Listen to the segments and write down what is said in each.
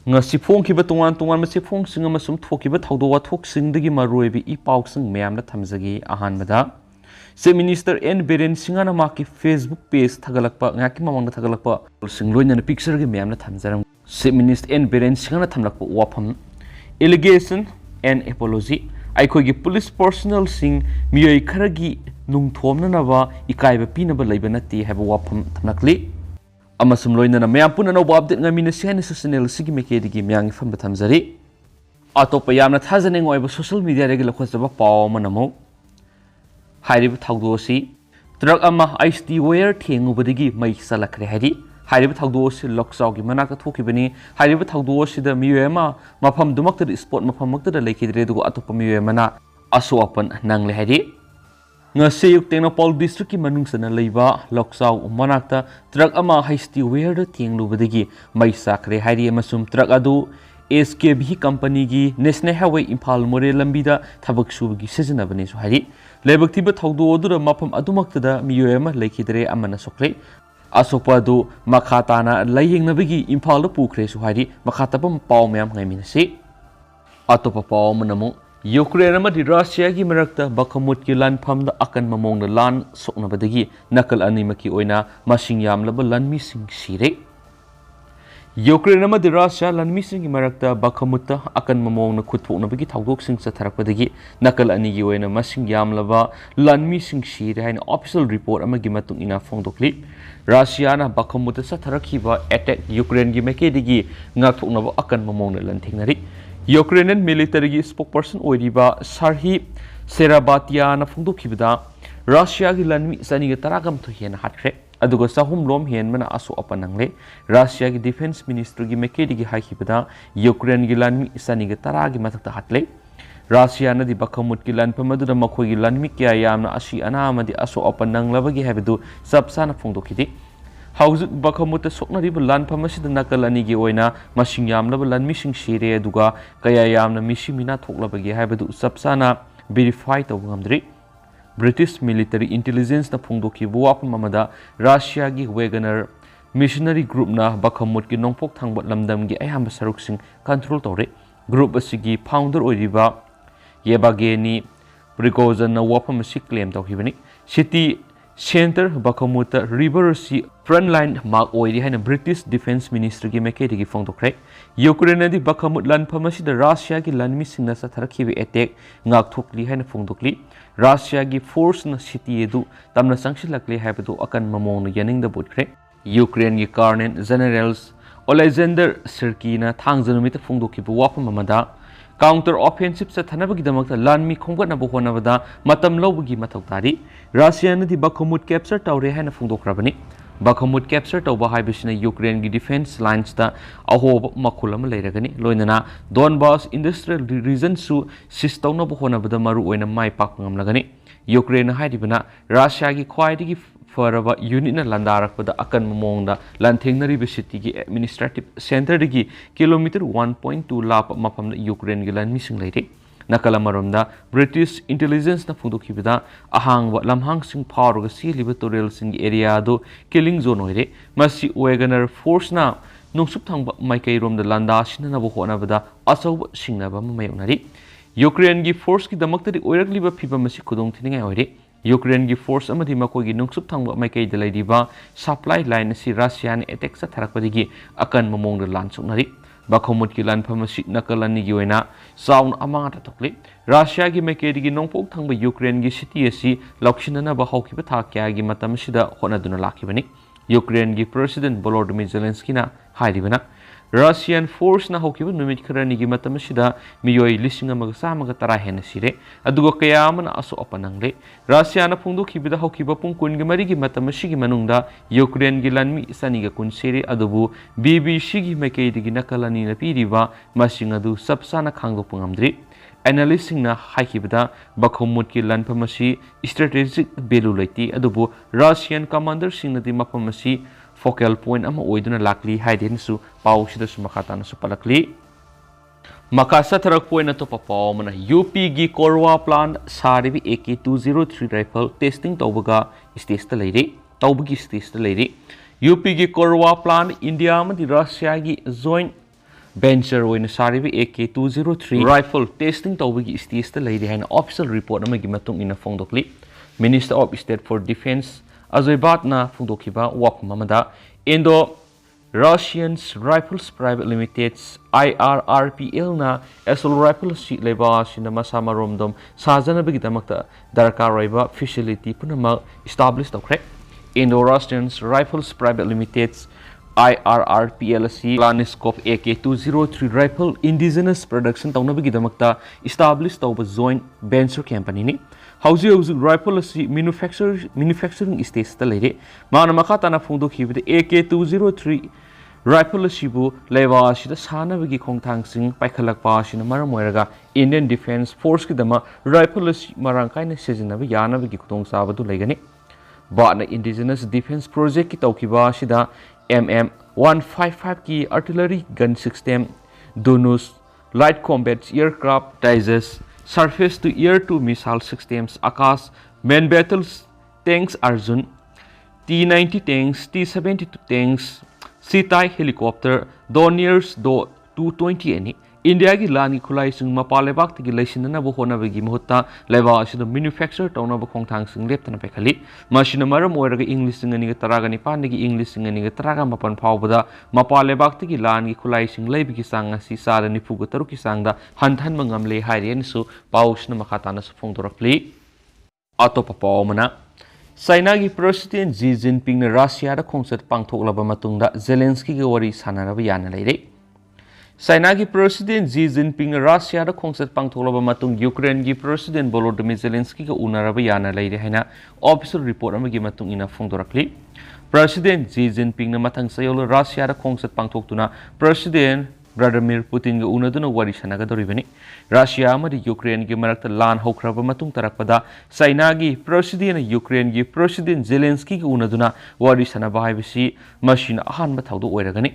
ngasi phongkiba tongan tongan masi phongsing amasum thokiba thawdo wathok-singdagi maroibi i pausing mayamna thamjagi ahanbada Chief Minister N Biren Singana maki Facebook page thagalakpa ngaki mamangna thagalakpa singloina picture gi mayamna thamjaram Chief Minister N Biren Singana thamlakpa wafam allegation and apology Eikhoi gi police personnel sing meeoi kharagi nung thomnaba ekaiba pinaba leiba nati haba wafam thamlakli amasum loina mayam puna no update ngamina sihani channel sigi mekedi myang fam thamjari atopa yamna thajaning oiba social media regi lakhosaba paw manamo Hairib Thaudosi, Drug Ama Ice Tea Wear Ting Ubadigi, Mai Salakre Hadi, Hairib Thaudosi, Loksaugi Manaka Tokibani, Hairib Thaudosi, the Muema, Mapam Dumakta Sport Mapamakta, the Lake Redu Atopamana, Aso upon Nangle Hadi. Nasayuk Tenopol District Manungsana Leva, Loksau, Manakta, Drug Ama Ice Tea Wear the Ting Ubadigi, Mai Sakre Hadi Masum Dragadu. SKB company gi National Highway Impal More Lambida Tabak Sugi season of Hari. Labak Tibet Haudo Odura Mapam Adumakta Muema Lakidre Amana Sokre. Asopado Makatana laying Navigi Impal Pukre Suhari, Makatabam Paumam Naminasi. Atopa Paumanamo, Ukraine di Russia gi Merakta Bakamut Gilan Pam the Akan Mamong the Lan Soknabadagi, Nakal Animaki Oina, Mashing Yam Labalan missing Sire. Ukraine di Russia lan missing Marakta Bakamutta akan mamong na khutpok na bigi thawdok sing sa tharakpadagi nakal ani gi oina masing yamlaba lan missing sire hain official report amagi matung ina phongdokli Russia na Bakamutta sa tharakhiba attack Ukraine gi mekedigi ngakthoknaba akan mamong na lan thingnari Ukrainian military gi spokesperson oiriba Sarhi Serabatia na phongdokhibada Russia gi lan mi sani ga taragam thu hen hatkre aduga sahum lom hen mana aso apanangle Russia gi defense minister gi mekedi gi haikibada Ukraine gi lanmi isani gi tara gi mathakta hatle Russia na di Bakamut gi lan pamadu da makhoi gi lanmi kya yamna asi ana amadi aso apanang labagi habidu sabsana phongdokhidi hauzuk Bakamut sokna ri lan phamasi da nakalani gi oina masing yam laba lanmi sing sire aduga kaya yamna misi mina thoklabagi habidu sabsana verify tawngamdri British military intelligence na phongdoki buwap mamada Russia gi Wagoner missionary group na Bakamut gi nongpok thangbat lamdam gi ayam saruk sing control tore group asigi founder oiriba Yebageni Prigozhin na wapam si claim tawhibani city center Bakamut river si frontline mark oiri haina British defense ministry gi mekedi gi phongdokre Ukraine di Bakamut lan phamasi da Russia gi lanmi singna sa tharakhibi attack ngak thokli haina phongdokli Russia gi force na city edu tamna sangsilakli haibadu akan mamong na yaning da butkre Ukraine gi Colonel Generals Alexander Sirkina thangjanumita phongdoki bu wapam mamada counter offensive sa thanabagi damakta lanmi khonggatna bu honabada matam lobagi mathau tari Russia na di Bakamut capture tawre haina phongdokrabani Bakamut capture tawba haibisina Ukraine gi defense lines ta ahob makhulama leiragani loinana Donbas industrial region su sistawna bu honabada maru oina mai pak ngamlagani Ukraine haidibana Russia gi khwaidigi faraba unit na landarakpada akan mamongda lanthengnari city gi administrative center digi kilometer 1.2 lap mapamna Ukraine gi lan mising leire Nakalamaramda British intelligence na phudukibida ahangwa lamhang sing pharuga siliba torel sing area do killing zone oire masi Wagoner force na nungsup thangba maikai rom da landa sinna bo hona bada asau singnaba mayonari Ukraine gi force ki damakta di oirakliba phiba masi khudong thiningai oire Ukraine gi force amadi makoi gi nungsup thangba maikai da laidiba supply line si Russian attack sa tharakpadigi akan mamong da lansuknari Bakamut ki lan phamasi nakalani gi oina sound amanga ta tokli Russia gi mekedi gi nongpok thangba Ukraine gi city asi lakshinana ba hawkiba tha kya gi matam sida honaduna lakibani Ukraine gi president Volodymyr Zelensky na hairibana Russian force na hawkiba numit kharani gi matam sida meeoi lising amaga samaga tara hena sire aduga kaya amana aso apanangle Russia na phungdu khibida hawkiba pung kun gi mari gi matam sigi manungda Ukraine gi lanmi isani ga kun sire adubu BBC gi mekei gi nakalani na piriba masing adu sabsana khangdo pungamdri analyzing na haikibada Bakamut ki lan phamasi strategic value laiti adubu Russian commander sing di maphamasi focal point ama oiduna lakli haiden su pau sida su makatana su palakli makasa tharak point to papaw mana UP gi Korwa plant saribi AK203 rifle testing tawbaga stage ta leire tawbagi stage ta leire UP gi Korwa plant India ma di Russia gi joint venture oina saribi AK203 rifle testing tawbagi stage ta leide haina official report amagi matung ina phongdokli Minister of State for Defense Ajay Bhatna phongdokhiba wafam amada Indo Russians Rifles Private Limited's IRRPL na assault rifle si leba sina masama romdom sajana bigidamakta darkar roiba facility punama establish tawkre Indo Russians Rifles Private Limited's IRRPL si Planiscope AK203 rifle indigenous production tawna bigidamakta establish tawba joint venture company ni Hauzi rifle asi manufacturing stage ta leire mana makata na phongdokhibde AK203 rifle asibu leba asida sanabagi khongthangsing paikhalakpa asina maram oiraga Indian Defence Force ki dama rifle asi marangkai na sejinaba yanabagi khutong sabadu legani Bhatna indigenous defense project ki tawkiba asida MM155 ki artillery gun system Donus light combat aircraft digest surface to air to missile systems Akash main battles tanks Arjun T-90 tanks T-72 tanks Sitai helicopter Dorniers Do 220 ani India ki lani khulai sing mapalebak ti laisina bo hona bagi mohta leba asida manufacture tawna bo khongthang sing leptana pekhali machine maram oiraga English sing ani ga taraga ni pan gi English sing ani ga taraga mapan phawbada mapalebak ti lani khulai sing leibi ki sang asi sara ni fuga taru ki sangda hanthan mangam le hairian su pausna makhata na su phongdorakli atopa pawmana China ki President Xi Jinping na Russia da khongset pangthoklaba matungda Zelensky gi wari sanaraba yana leire China ki President Xi Jinping na Russia da khongset pangthoklaba matung Ukraine ki President Volodymyr Zelensky ga unaraba yana leire haina official report amagi matung ina phongdorakli President Xi Jinping na mathang sayol Russia da khongset pangthoktuna President Vladimir Putin ga unaduna wari sanaga doribani Russia amadi Ukraine gi marakta lan hokraba matung tarakpada China gi President Ukraine gi President Zelensky ga unaduna wari sanaba haibisi machine ahanba thawdu oiragani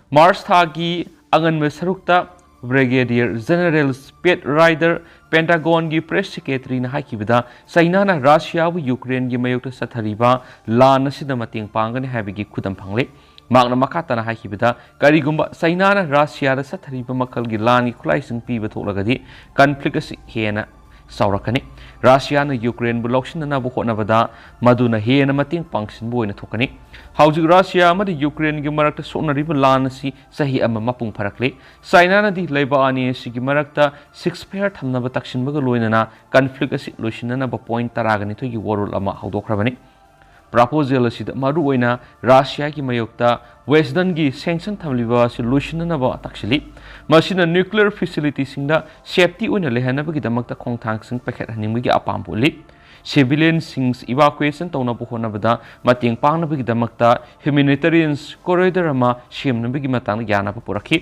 Mars tha gi anganme sarukta Brigadier General Pet Rider Pentagon gi press secretary na haikibida China na Russia bu Ukraine gi mayokta sathariba lan asida mating pangani habigi khudam phangle Magna makata na haikibida karigumba China na Russia da sathariba makal gi lani khulai sing piba tholagadi conflict asi hena saurakani Russia na Ukraine bu lokshin na bu hotnabada maduna hena mating pangsin bu oina thokani hauji Russia amadi Ukraine gi marakta sonariba lan asi sahi ama mapung pharakle China na di leiba ani si gi marakta 6 pair thamnaba taksin baga loinana conflict asi loishinana ba point taragani thogi warul ama haudokhrabani proposal asida maru oina Russia ki mayokta Western gi sanction thamliba solution na ba takshili masina nuclear facility singda safety oina lehana bagi damakta khongthang sing pakhet hanimgi gi apam poli civilian sings evacuation tawna bu hona bada mating pangna bagi damakta humanitarian corridor ama shemna bagi matang yana pa purakhi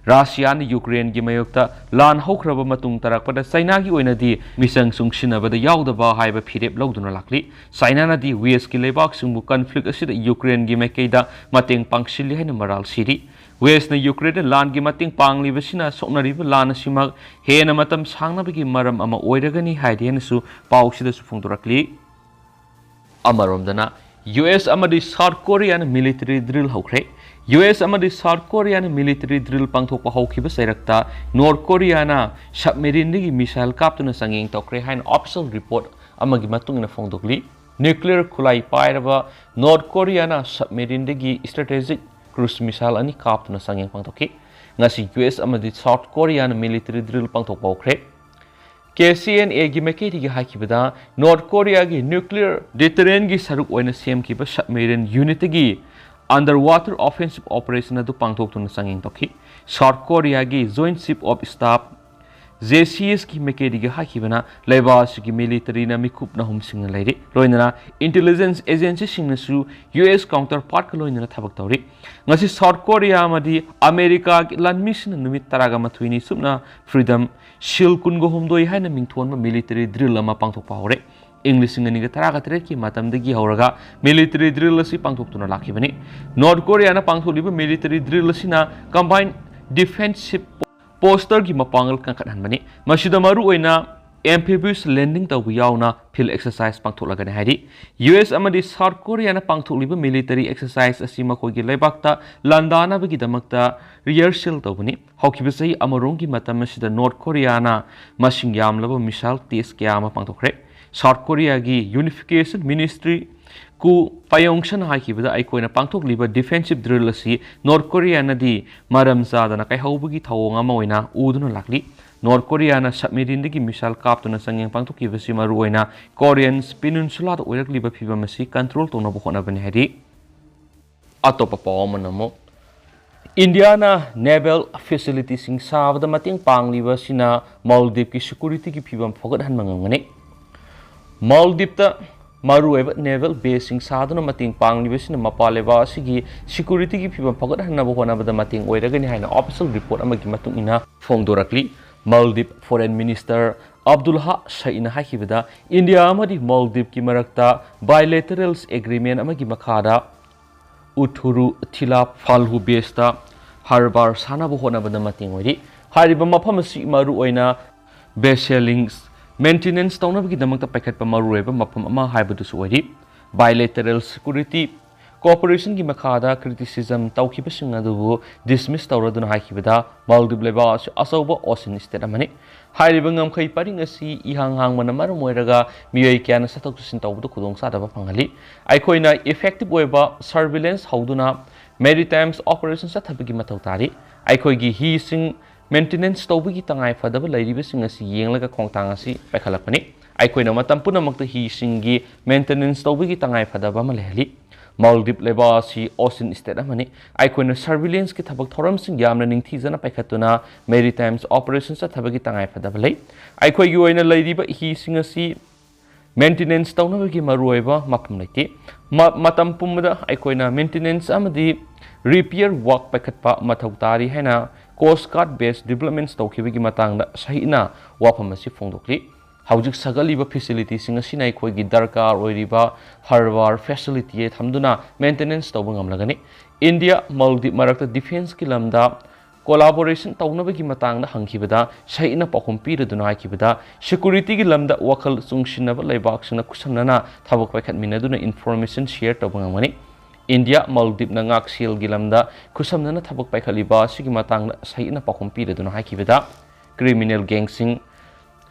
Russia na Ukraine gi mayokta lan hokraba matung tarakpada China gi oinadi misang sungsinabada yaudaba haiba phirep lawduna lakli China na di West ki lebak sungbu conflict asida Ukraine gi makeida mateng pangsilli haina maral siri West na Ukraine lan gi mating pangli basina soknariba lan asimak hena matam sangna bagi maram ama oiragani haidena su pausida su phongdorakli amaromdana US amadi South Korean military drill hokre US amadi South Korean military drill pangthokpa hokhiba sairakta North Korea na submarine gi missile kaptuna sangeng tokre hain official report amagi matungina phongdokli nuclear khulai pairaba North Korea na submarine gi strategic cruise missile ani kaptuna sangeng pangtokki ngasi US amadi South Korean military drill pangthokpa hokre KCNA gi meketi gi hakibada North Korea gi nuclear deterrent gi saruk oina sem ki ba submarine unit gi underwater offensive operation adu pangthok tun sanging tokhi South Korea gi joint chief of staff JCS ki mekedi gi hakibana lebas gi military na mikup na hum sing leire loinana intelligence agency sing su US counterpart ka loinana thabak tawri ngasi South Korea madi America ki land mission numit taraga mathuini subna freedom shield kun go humdoi haina mingthon ma military drill ama pangthok pa hore English ngani ga taraga tret ki matam dagi hauraga military drill asi pangthok tuna lakhibani North Korea na pangtholiba military drill asina combined defensive poster ki mapangal kan khanbani masida maru oina amphibious landing tawbu yauna field exercise pangtholagani haidi US amadi South Korea na pangtholiba military exercise asi makogi leibakta landana bagi damakta rehearsal tawbuni hawkiba sahi amarongi matam asida North Korea na masing yamlaba missile test kyama pangthokre South Korea gi Unification Ministry ku payongshan haikibada Eikhoi na pangthokliba defensive drill asi North Korea na di maram zadana kai hawbagi thawonga moina uduna lakli North Korea na submarine digi missile kaptuna sangyang pangthokibasi maruoina Korean peninsula da oirakliba phibamasi control tona bokhona bani hadi atopa pawamanamo India na naval facilities sing sabada mating pangliba sina Maldives ki security ki phibam phogat han mangangani Maldives ta maruoiba naval base sing sadana mating pangliba sina mapaleba sigi security ki phibam phogat han na bokhona bada mating oiragani haina official report amagi matung ina phongdorakli Maldives Foreign Minister Abdullah Shaina hakibada India amadi Maldives ki marakta bilateral agreement amagi makhada uthuru thila falhu besta harbor sana bohona bada mating ori hariba mafam si maru oina baselings maintenance tawna bagi damakta paikhatpa maru eba mafam ama haibadu su ori bilateral security cooperation ki makhada criticism tawkhibasing adubu dismiss tawraduna haikibada Maldives leba asauba ocean state amani hairiba ngamkhai paring asi ihang hang manamar moiraga meeoi kyana satok sin tawbu khudong sadaba phangali Eikhoina effective oiba surveillance hauduna maritime operations athabagi mathau tari Eikhoi gi hi sing maintenance tawbagi tangai fadaba lairiba sing asi yenglaga khongtang asi paikhalapani Eikhoina matam punamakta hi singi maintenance tawbagi tangai fadaba malehli Maldives leba si ocean state amani Eikhoina surveillance ki thabak thoram sing yamna ningthijana paikhatuna maritime operations athabagi tangai fadaba lei Eikhoi gi oina leiriba hi sing asi maintenance tawnabagi maruoiba mapam leiti matam pumada Eikhoina maintenance amadi repair work paikhatpa mathau tari haina coast guard based developments tawkhibagi matangda sahina wafam asi phongdokli Haujik sagaliba facility singa sina Eikhoi gi darkar oiriba harbor facility thamduna maintenance tawbang amlagani India Maldives marakta defense ki lamda collaboration tawnabagi matangda hangkhibada saina pakhum piraduna haikibada security gi lamda wakhal chungsinaba leibak sina kusamnana thabak paikhatminaduna information share tawbang amani India Maldives na ngak sil gi lamda kusamnana thabak paikhaliba sigi matangda saina pakhum piraduna haikibada criminal gangsing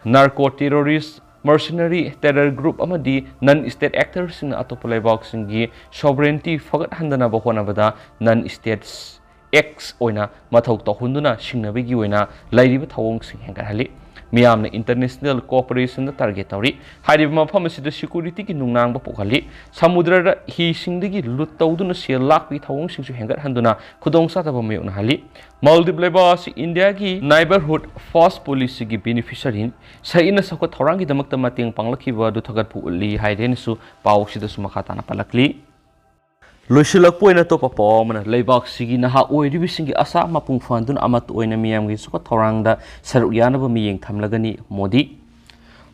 narco terrorist mercenary terror group amadi non state actors in atopolai boxing gi sovereignty fagat handana bokhona bada non states x oina mathau to hunduna singnabi gi oina lairiba thawong sing hengarhali miyamna international cooperation da target tawri hariba mafam asida security ki nungnang ba pokhali samudra da hi singdagi lut tawduna sel lakpi thawong singsu hengar handuna khudong sa taba mayona hali Maldives leba si India ki neighborhood first policy gi beneficiary saina sakwa thorangi damakta mating panglakhiba du thagat pu li haiden su paw sida su makhatana palakli Loisilak po ina to papawamana leibak sigi naha oiribi singi asa mapung fandun amat oina miyamgi suka thorangda saruk yanaba miyeng thamlagani Modi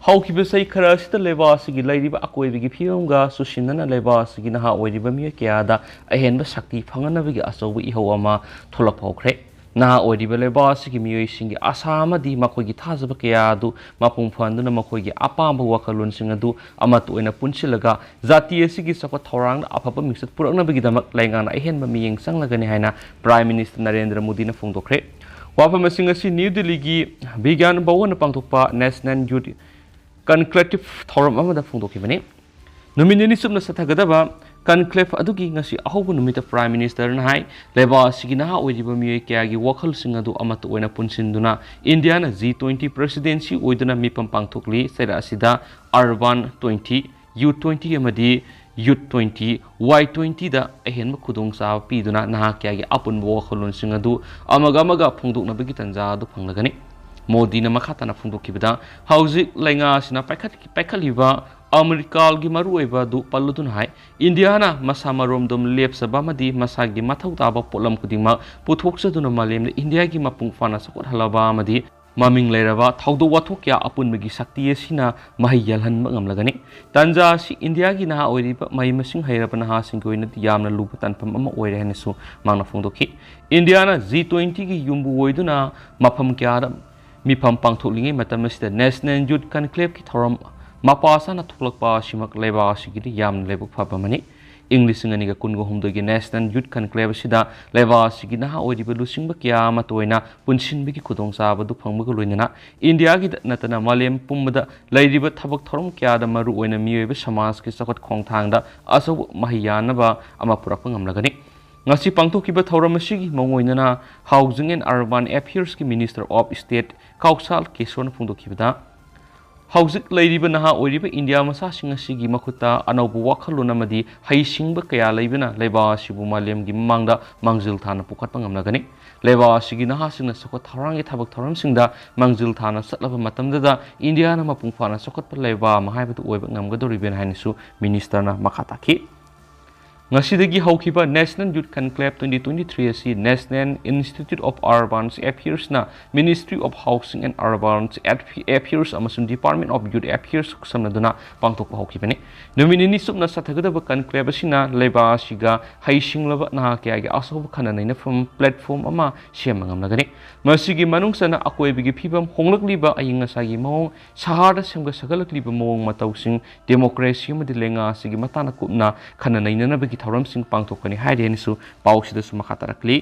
haukiba sai khara sita leiba sigi lairiba akoibigi phiyomga susinana leiba sigi naha oiriba miya kyada ahenba sakti phanganabigi asobu ihawama tholak phokre naha oiriba leiba sigi miyoi singi asa amadi makoigi thajaba kyadu mapung fanduna makoigi apamba wakalun singadu amat oina punsilaga jati asigi sakwa thorangda afapa miksat puraknabigi damak laingana ahenba miyeng sanglagani haina Prime Minister Narendra Modi na phongdokre wafam singa si New Delhi gi Bigyan Bhawan pangthokpa National Youth Conclave thoram amada phongdokibani numinini subna sathagadaba conclave adugi ngasi ahobu numita Prime Minister na hai leba sigi naha oiriba miyoi kyagi wakhal singadu amata oina punsinduna India na G20 presidency oiduna mipam pangthokli sera asida Urban 20 U20 amadi Youth 20 Y20 da ahenma khudong sa piduna naha kyagi apunbo wakhalun singadu amaga phongdoknabagi tanja du phanglagani Modi na makhatana phongdokibada hauzik lainga sina paikhaliba Amerikal gi maruoiba du palludun hai India na masa maromdom lepsaba madi masa gi mathau taba polam kudingma puthoksaduna malemna India gi mapung fana sakot halaba madi maming leiraba thaudo wathok ya apunmagi sakti asina mahi yalhan ngamlagani tanja si India gi naha oiriba mai masing hairaba naha singkoina yamna lupa tanpam ama oire hanesu mangna phongdokhi India na G20 gi yumbu oiduna mafam kya ꯃꯤꯐꯝ ꯄꯥꯡꯊꯣꯛꯂꯤꯉꯩ ꯃꯇꯝ ꯑꯁꯤꯗ national ꯌꯨꯠ ꯀꯟꯀ꯭ꯂꯦꯕꯀꯤ ꯊꯧꯔꯝ ꯃꯄꯥ ꯆꯥꯅ ꯊꯣꯛꯂꯛꯄ ꯑꯁꯤꯃꯛ ꯂꯩꯕꯥꯛ ꯑꯁꯤꯒꯤꯗꯤ ꯌꯥꯝꯅ ꯂꯥꯏꯕꯛ ꯐꯕ ꯑꯃꯅꯤ꯫ ꯏꯪ 2019ꯒꯤ ꯅꯦꯁꯅꯦꯜ ꯌꯨꯠ ꯀꯟꯀ꯭ꯂꯦꯕ ꯑꯁꯤꯗ ꯂꯩꯕꯥꯛ ꯑꯁꯤꯒꯤ ꯅꯍꯥ ꯑꯣꯏꯔꯤꯕ ꯂꯨꯆꯤꯡꯕ ꯀꯌꯥ ꯑꯃ ꯇꯣꯏꯅ ꯄꯨꯟꯁꯤꯟꯕꯒꯤ ꯈꯨꯗꯣꯡꯆꯥꯕꯗꯨ ꯐꯪꯕꯒ ꯂꯣꯏꯅꯅ ꯏꯟꯗꯤꯌꯥꯒꯤꯗ ꯅꯠꯇꯅ ꯃꯥꯂꯦꯝ ꯄꯨꯝꯕꯗ ꯂꯩꯔꯤꯕ ꯊꯕꯛ ꯊꯧꯔꯝ ꯀꯌꯥꯗ ꯃꯔꯨꯑꯣꯏꯅ ꯃꯤꯑꯣꯏꯕ ꯁꯃꯥꯖꯀꯤ ꯆꯥꯎꯈꯠ ꯈꯣꯡꯊꯥꯡꯗ ꯑꯆꯧꯕ ꯃꯍꯩ ꯌꯥꯟꯅꯕ ꯑꯃ ꯄꯨꯔꯛꯄ ꯉꯝꯂꯒꯅꯤ꯫ ꯉꯁꯤ ꯄꯥꯡꯊꯣꯛꯈꯤꯕ ꯊꯧꯔꯝ ꯑꯁꯤꯒꯤ ꯃꯑꯣꯡ ꯍꯥꯎꯖꯤꯡ ꯑꯦꯟड ꯑꯔꯕꯥꯟ ꯑꯦꯐꯤꯌꯔꯁꯀꯤ ꯃꯤꯅꯤꯁꯇꯔ ꯑꯣꯐ ꯁ꯭ꯇꯦꯠ ꯀꯥꯎꯁꯥꯜ ꯀꯦꯁꯣꯔꯅ ꯐꯣꯡꯗꯣꯛꯈꯤꯕꯗ ꯍꯧꯖꯤꯛ ꯂꯩꯔꯤꯕ ꯅꯍꯥ ꯑꯣꯏꯔꯤꯕ ꯏꯟꯗꯤꯌꯥ ꯃꯆꯥꯁꯤꯡ ꯑꯁꯤꯒꯤ ꯃꯈꯨꯠꯇ ꯑꯅꯧꯕ ꯋꯥꯈꯜꯂꯣꯟ ꯑꯃꯗꯤ ꯍꯩꯁꯤꯡꯕ ꯀꯌꯥ ꯂꯩꯕꯅ ꯂꯩꯕꯥꯛ ꯑꯁꯤꯕꯨ ꯃꯥꯂꯦꯝꯒꯤ ꯃꯃꯥꯡꯗ ꯃꯥꯡꯖꯤꯜ ꯊꯥꯅ ꯄꯨꯈꯠꯄ ꯉꯝꯂꯒꯅꯤ꯫ ꯂꯩꯕꯥꯛ ꯑꯁꯤꯒꯤ ꯅꯍꯥꯁꯤꯡꯅ ꯆꯥꯎꯈꯠ ꯊꯧꯔꯥꯡꯒꯤ ꯊꯕꯛ ꯊꯧꯔꯝꯁꯤꯡꯗ ꯃꯥꯡꯖꯤꯜ ꯊꯥꯅ ꯆꯠꯂꯕ ꯃꯇꯝꯗ ꯏꯟꯗꯤꯌꯥꯅ ꯃꯄꯨꯡ ꯐꯥꯅ ꯆꯥꯎꯈꯠꯄ ꯂꯩꯕꯥꯛ ꯑꯃ ꯍꯥꯏꯕꯗꯨ ꯑꯣꯏꯕ ꯉꯝꯒꯗꯧꯔꯤꯕꯅꯤ ꯍꯥꯏꯅꯁꯨ ꯃꯤꯅꯤꯁꯇꯔꯅ ꯃꯈꯥ ꯇꯥꯈꯤ꯫ ꯉꯁꯤꯗꯒꯤ ꯍꯧꯈꯤꯕ ꯅꯦꯁꯅꯦꯜ ꯌꯨꯠ ꯀꯟꯀ꯭ꯂꯦꯕ 2023 ꯑꯁꯤ ꯅꯦꯁꯅꯦꯜ ꯏꯟꯁꯇꯤꯇ꯭ꯌꯨꯠ ꯑꯣꯐ ꯑꯔꯕꯥꯟ ꯑꯦꯐꯤꯌꯔꯁꯅ ministry of housing and urban affairs ꯑꯃꯁꯨꯡ ꯗꯤꯄꯥꯔꯠꯃꯦꯟꯠ ꯑꯣꯐ ꯌꯨꯠ ꯑꯦꯐꯤꯌꯔꯁ ꯈꯨꯠꯁꯝꯅꯗꯨꯅ ꯄꯥꯡꯊꯣꯛꯄ ꯍꯧꯈꯤꯕꯅꯤ꯫ ꯅꯨꯃꯤꯠ ꯅꯤꯅꯤ ꯆꯨꯞꯅ ꯆꯠꯊꯒꯗꯕ ꯀꯟꯀ꯭ꯂꯦꯕ ꯑꯁꯤꯅ ꯂꯩꯕꯥꯛ ꯑꯁꯤꯒ ꯍꯩꯁꯤꯡꯂꯕ ꯅꯍꯥ ꯀꯌꯥꯒꯤ ꯑꯆꯧꯕ ꯈꯟꯅ ꯅꯩꯅꯐꯝ ꯄ꯭ꯂꯦꯠꯐꯣꯔꯝ ꯑꯃ ꯁꯦꯝꯕ ꯉꯝꯂꯒꯅꯤ꯫ ꯃꯁꯤꯒꯤ ꯃꯅꯨꯡ ꯆꯟꯅ ꯑꯀꯣꯏꯕꯒꯤ ꯐꯤꯕꯝ, ꯍꯣꯡꯂꯛꯂꯤꯕ ꯑꯏꯪ ꯑꯁꯥꯒꯤ ꯃꯑꯣꯡ, ꯁꯍꯔꯗ ꯁꯦꯝꯒꯠ ꯁꯥꯒꯠꯂꯛꯂꯤꯕ ꯃꯑꯣꯡ ꯃꯇꯧꯁꯤꯡ, ꯗꯦꯃꯣꯀ꯭ꯔꯦꯁꯤ ꯑꯃꯗꯤ ꯂꯩꯉꯥꯛ ꯑꯁꯤꯒꯤ ꯃꯇꯥꯡꯗ ꯀꯨꯞꯅ ꯈꯟꯅ ꯅꯩꯅꯅꯕꯒꯤ ꯊꯧꯔꯝꯁꯤꯡ ꯄꯥꯡꯊꯣꯛꯀꯅꯤ ꯍꯥꯏꯔꯦꯅꯁꯨ ꯄꯥꯎꯁꯤꯗꯁꯨ ꯃꯈꯥ ꯇꯥꯔꯛꯂꯤ꯫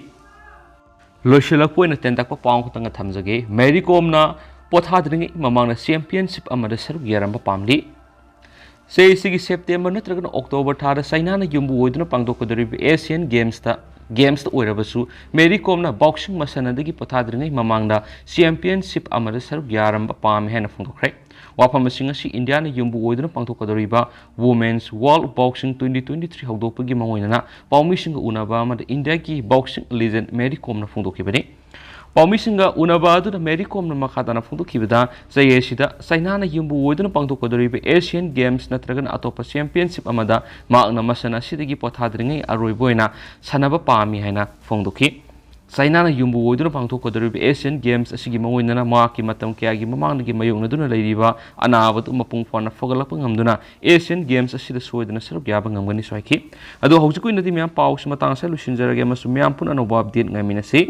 ꯂꯣꯏꯁꯤꯜꯂꯛꯄ ꯑꯣꯏꯅ ꯇꯦꯟꯇꯛꯄ ꯄꯥꯎ ꯈꯛꯇꯪ ꯊꯝꯖꯒꯦ꯫ ꯃꯦꯔꯤ ꯀꯣꯝꯅ ꯄꯣꯊꯥꯗ꯭ꯔꯤꯉꯩ ꯃꯃꯥꯡꯗ ꯆꯦꯝꯄꯤꯌꯟꯁꯤꯞ ꯑꯃꯗ ꯁꯔꯨꯛ ꯌꯥꯔꯝꯕ ꯄꯥꯝꯂꯤ꯫ ꯆꯍꯤꯁꯤꯒꯤ ꯁꯦꯞꯇꯦꯝꯕꯔ ꯅꯠꯇ꯭ꯔꯒꯅ ꯑꯣꯛꯇꯣꯕꯔ ꯊꯥꯗ ꯆꯥꯏꯅꯥꯅ ꯌꯨꯝꯕꯨ ꯑꯣꯏꯗꯨꯅ ꯄꯥꯡꯊꯣꯛꯀꯗꯧꯔꯤꯕ ꯑꯦꯁꯤꯌꯟ ꯒꯦꯝꯁꯇ ꯑꯣꯏꯔꯕꯁꯨ ꯃꯦꯔꯤ ꯀꯣꯝꯅ ꯕꯣꯛꯁꯤꯡ ꯃꯁꯥꯟꯅꯗꯒꯤ ꯄꯣꯊꯥꯗ꯭ꯔꯤꯉꯩ ꯃꯃꯥꯡꯗ ꯆꯦꯝꯄꯤꯌꯟꯁꯤꯞ ꯑꯃꯗ ꯁꯔꯨꯛ ꯌꯥꯔꯝꯕ ꯄꯥꯝꯃꯤ ꯍꯥꯏꯅ ꯐꯣꯡꯗꯣꯛꯈ꯭ꯔꯦ꯫ ꯋꯥꯐꯝꯁꯤꯡ ꯑꯁꯤ ꯏꯟꯗꯤꯌꯥꯅ ꯌꯨꯝꯕꯨ ꯑꯣꯏꯗꯨꯅ ꯄꯥꯡꯊꯣꯛꯀꯗꯧꯔꯤꯕ ꯋꯨꯃꯦꯟꯁ ꯋꯥꯔꯜꯗ ꯕꯣꯛꯁꯤꯡ 2023 ꯍꯧꯗꯣꯛꯄꯒꯤ ꯃꯑꯣꯡ ꯄꯥꯎꯃꯤꯁꯤꯡꯒ ꯎꯅꯕ ꯑꯃꯗ ꯏꯟꯗꯤꯌꯥꯒꯤ ꯕꯣꯛꯁꯤꯡ ꯂꯤꯖꯦꯟꯗ ꯃꯦꯔꯤ ꯀꯣꯝꯅ ꯐꯣꯡꯗꯣꯛꯈꯤꯕꯅꯤ꯫ ꯄꯥꯎꯃꯤꯁꯤꯡꯒ ꯎꯅꯕ ꯑꯗꯨꯗ ꯃꯦꯔꯤ ꯀꯣꯝꯅ ꯃꯈꯥ ꯇꯥꯅ ꯐꯣꯡꯗꯣꯛꯈꯤꯕꯗ ꯆꯍꯤ ꯑꯁꯤꯗ ꯆꯥꯏꯅꯥꯅ ꯌꯨꯝꯕꯨ ꯑꯣꯏꯗꯨꯅ ꯄꯥꯡꯊꯣꯛꯀꯗꯧꯔꯤꯕ ꯑꯦꯁꯤꯌꯟ ꯒꯦꯝꯁ ꯅꯠꯇ꯭ꯔꯒꯅ ꯑꯇꯣꯞꯄ ꯆꯦꯝꯄꯤꯌꯟꯁꯤꯞ ꯑꯃꯗ ꯃꯍꯥꯛꯅ ꯃꯁꯥꯟꯅ ꯑꯁꯤꯗꯒꯤ ꯄꯣꯊꯥꯗ꯭ꯔꯤꯉꯩ ꯑꯔꯣꯏꯕ ꯑꯣꯏꯅ ꯁꯥꯟꯅꯕ ꯄꯥꯝꯃꯤ ꯍꯥꯏꯅ ꯐꯣꯡꯗꯣꯛꯈꯤ꯫ ꯆꯥꯏꯅꯥꯅ ꯌꯨꯝꯕꯨ ꯑꯣꯏꯗꯨꯅ ꯄꯥꯡꯊꯣꯛꯀꯗꯧꯔꯤꯕ ꯑꯦꯁꯤꯌꯟ ꯒꯦꯝꯁ ꯑꯁꯤꯒꯤ ꯃꯑꯣꯡ ꯃꯍꯥꯛꯀꯤ ꯃꯇꯝ ꯀꯌꯥꯒꯤ ꯃꯃꯥꯡꯗꯒꯤ ꯃꯥꯌꯣꯛꯅꯗꯨꯅ ꯂꯩꯔꯤꯕ ꯑꯅꯥꯕꯗꯨ ꯃꯄꯨꯡ ꯐꯥꯅ ꯐꯒꯠꯂꯛꯄ ꯉꯝꯗꯨꯅ ꯑꯦꯁꯤꯌꯟ ꯒꯦꯝꯁ ꯑꯁꯤꯗ ꯁꯣꯏꯗꯅ ꯁꯔꯨꯛ ꯌꯥꯕ ꯉꯝꯒꯅꯤꯁꯨ ꯍꯥꯏꯈꯤ꯫ ꯑꯗꯣ ꯍꯧꯖꯤꯛꯀꯤ ꯑꯣꯏꯅꯗꯤ ꯃꯌꯥꯝ ꯄꯥꯎꯁꯤ ꯃꯇꯥꯡ ꯑꯁꯤꯗ ꯂꯣꯏꯁꯤꯟꯖꯔꯒꯦ ꯑꯃꯁꯨꯡ ꯃꯌꯥꯝ ꯄꯨꯟꯅ ꯑꯅꯧꯕ ꯑꯞꯗꯦꯠ ꯉꯥꯏꯃꯤꯟꯅꯁꯤ꯫